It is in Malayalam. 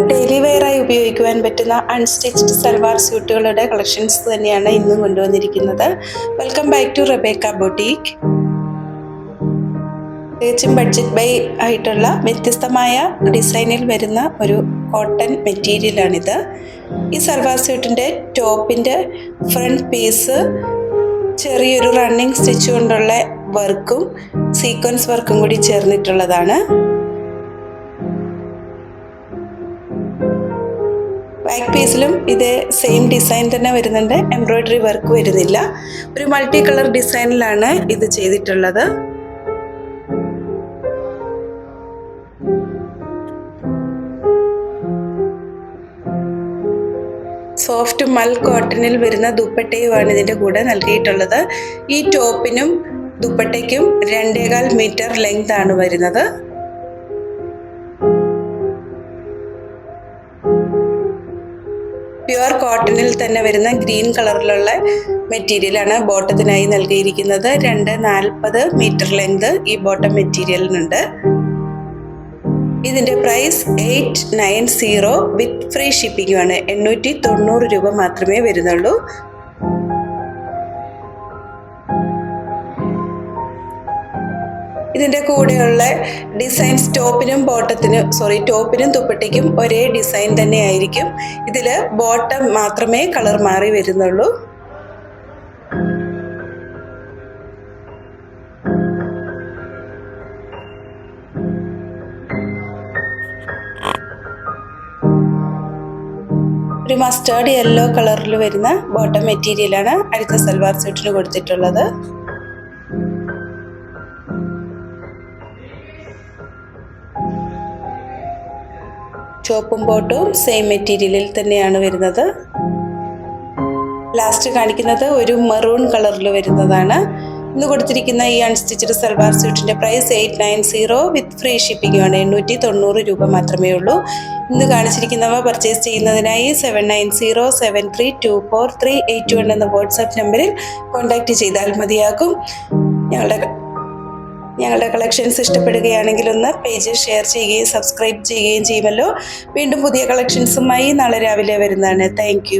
ഡെയിലി വെയറായി ഉപയോഗിക്കുവാൻ പറ്റുന്ന അൺസ്റ്റിച്ച്ഡ് സൽവാർ സ്യൂട്ടുകളുടെ കളക്ഷൻസ് തന്നെയാണ് ഇന്ന് കൊണ്ടുവന്നിരിക്കുന്നത്. Welcome back to Rebecca boutique. തികച്ചും ബഡ്ജറ്റ് ബൈ ആയിട്ടുള്ള വ്യത്യസ്തമായ ഡിസൈനിൽ വരുന്ന ഒരു കോട്ടൺ മെറ്റീരിയലാണിത്. ഈ സൽവാർ സ്യൂട്ടിൻ്റെ ടോപ്പിൻ്റെ ഫ്രണ്ട് പീസ് ചെറിയൊരു റണ്ണിങ് സ്റ്റിച്ച് കൊണ്ടുള്ള വർക്കും സീക്വൻസ് വർക്കും കൂടി ചേർന്നിട്ടുള്ളതാണ്. ബാക്ക് പീസിലും ഇതേ സെയിം ഡിസൈൻ തന്നെ വരുന്നുണ്ട്, എംബ്രോയിഡറി വർക്ക് വരുന്നില്ല. ഒരു മൾട്ടി കളർ ഡിസൈനിലാണ് ഇത് ചെയ്തിട്ടുള്ളത്. സോഫ്റ്റ് മൽ കോട്ടണിൽ വരുന്ന ദുപ്പട്ടയുമാണ് ഇതിൻ്റെ കൂടെ നൽകിയിട്ടുള്ളത്. ഈ ടോപ്പിനും ദുപ്പട്ടയ്ക്കും 2.25 മീറ്റർ ലെങ്ത് ആണ് വരുന്നത്. പ്യുവർ കോട്ടണിൽ തന്നെ വരുന്ന ഗ്രീൻ കളറിലുള്ള മെറ്റീരിയലാണ് ബോട്ടത്തിനായി നൽകിയിരിക്കുന്നത്. 2.40 മീറ്റർ ലെങ്ത് ഈ ബോട്ടം മെറ്റീരിയലിനുണ്ട്. ഇതിൻ്റെ പ്രൈസ് 890 വിത്ത് ഫ്രീ ഷിപ്പിംഗുമാണ്. 890 രൂപ മാത്രമേ വരുന്നുള്ളൂ. ഇതിൻ്റെ കൂടെയുള്ള ഡിസൈൻസ് ടോപ്പിനും ദുപ്പട്ടയ്ക്കും ഒരേ ഡിസൈൻ തന്നെ ആയിരിക്കും. ഇതിൽ ബോട്ടം മാത്രമേ കളർ മാറി വരുന്നുള്ളൂ. ഒരു മസ്റ്റേർഡ് യെല്ലോ കളറിൽ വരുന്ന ബോട്ടം മെറ്റീരിയലാണ് അടുത്ത സൽവാർ സ്യൂട്ടിന് കൊടുത്തിട്ടുള്ളത്. ടോപ്പും ബോട്ടും സെയിം മെറ്റീരിയലിൽ തന്നെയാണ് വരുന്നത്. ലാസ്റ്റ് കാണിക്കുന്നത് ഒരു മെറൂൺ കളറിൽ വരുന്നതാണ്. ഇന്ന് കൊടുത്തിരിക്കുന്ന ഈ അൺസ്റ്റിച്ചഡ് സൽവാർ സ്യൂട്ടിൻ്റെ പ്രൈസ് 890 വിത്ത് ഫ്രീ ഷിപ്പിംഗുമാണ്. 890 രൂപ മാത്രമേ ഉള്ളൂ. ഇന്ന് കാണിച്ചിരിക്കുന്നവ പർച്ചേസ് ചെയ്യുന്നതിനായി 799073243821 എന്ന വാട്സാപ്പ് നമ്പറിൽ കോൺടാക്റ്റ് ചെയ്താൽ മതിയാകും. ഞങ്ങളുടെ കളക്ഷൻസ് ഇഷ്ടപ്പെടുകയാണെങ്കിൽ ഒന്ന് പേജ് ഷെയർ ചെയ്യുകയും സബ്സ്ക്രൈബ് ചെയ്യുകയും ചെയ്യുമല്ലോ. വീണ്ടും പുതിയ കളക്ഷൻസുമായി നാളെ രാവിലെ വരുന്നതാണ്. താങ്ക്